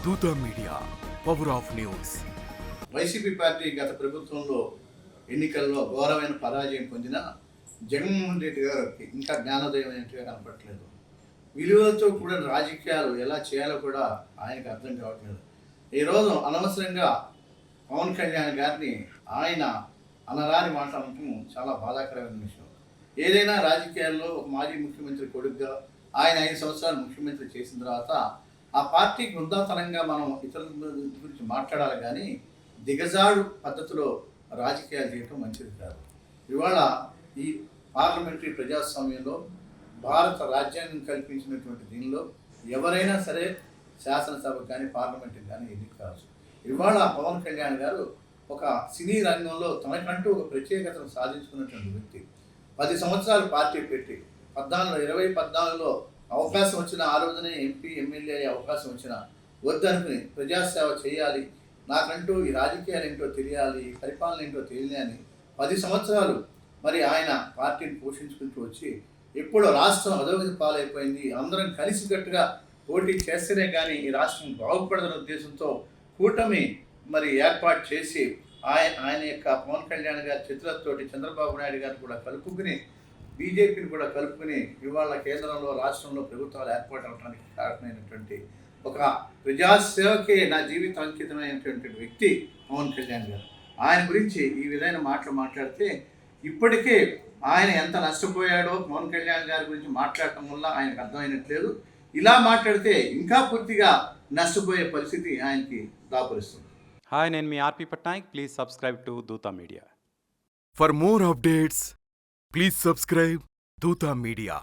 దూత media, power of news. YCP party గత ప్రభుత్వంలో ఎన్నికల్లో ఘోరమైన పరాజయం పొందిన జగన్మోహన్ రెడ్డి గారికి ఇంకా జ్ఞానోదయం ఏంటిగా కనపడట్లేదు. విలువలతో కూడిన రాజకీయాలు ఎలా చేయాలో కూడా ఆయనకు అర్థం కావట్లేదు. ఈరోజు అనవసరంగా పవన్ కళ్యాణ్ గారిని ఆయన అనరాని మాట్లాడటం చాలా బాధాకరమైన విషయం. ఏదైనా రాజకీయాల్లో ఒక మాజీ ముఖ్యమంత్రి కొడుకుగా ఆయన 5 సంవత్సరాలు ముఖ్యమంత్రి చేసిన తర్వాత ఆ పార్టీకి వృద్ధాతనంగా మనం ఇతరుల గురించి మాట్లాడాలి, కానీ దిగజాడు పద్ధతిలో రాజకీయాలు చేయటం మంచిది కాదు. ఇవాళ ఈ పార్లమెంటరీ ప్రజాస్వామ్యంలో భారత రాజ్యాంగం కల్పించినటువంటి దీనిలో ఎవరైనా సరే శాసనసభ కానీ పార్లమెంట్కి కానీ ఎన్నిక కావచ్చు. ఇవాళ పవన్ కళ్యాణ్ గారు ఒక సినీ రంగంలో తనకంటూ ఒక ప్రత్యేకతను సాధించుకున్నటువంటి వ్యక్తి. 10 సంవత్సరాలు పార్టీ పెట్టి 2014లో అవకాశం వచ్చిన ఆ రోజునే ఎంపీ ఎమ్మెల్యే అయ్యే అవకాశం వచ్చిన వద్దనుకుని ప్రజాసేవ చేయాలి, నాకంటూ ఈ రాజకీయాలు ఏంటో తెలియాలి, పరిపాలన ఏంటో తెలియాలి 10 సంవత్సరాలు మరి ఆయన పార్టీని పోషించుకుంటూ వచ్చి ఇప్పుడు రాష్ట్రం అధోగతి పాలైపోయింది, అందరం కలిసికట్టుగా పోటీ చేస్తేనే కానీ ఈ రాష్ట్రం బాగుపడదన్న ఉద్దేశంతో కూటమి మరి ఏర్పాటు చేసి ఆయన యొక్క పవన్ కళ్యాణ్ గారి చిత్రతోటి చంద్రబాబు నాయుడు గారిని కూడా కలుపుకుని బీజేపీని కూడా కలుపుకుని ఇవాళ కేంద్రంలో రాష్ట్రంలో ప్రభుత్వాలు ఏర్పాటు అవడానికి కారణమైనటువంటి ఒక ప్రజాసేవకే నా జీవితం అంకితమైనటువంటి వ్యక్తి పవన్ కళ్యాణ్ గారు. ఆయన గురించి ఈ విధమైన మాటలు మాట్లాడితే ఇప్పటికే ఆయన ఎంత నష్టపోయాడో పవన్ కళ్యాణ్ గారి గురించి మాట్లాడటం వల్ల ఆయనకు అర్థమైనట్లేదు. ఇలా మాట్లాడితే ఇంకా పూర్తిగా నష్టపోయే పరిస్థితి ఆయనకి దాపురిస్తుంది. హాయ్, నేను మీ ఆర్పి పట్నాయక్. ప్లీజ్ సబ్స్క్రైబ్ టు దూత media. For more updates, please subscribe దూత మీడియా.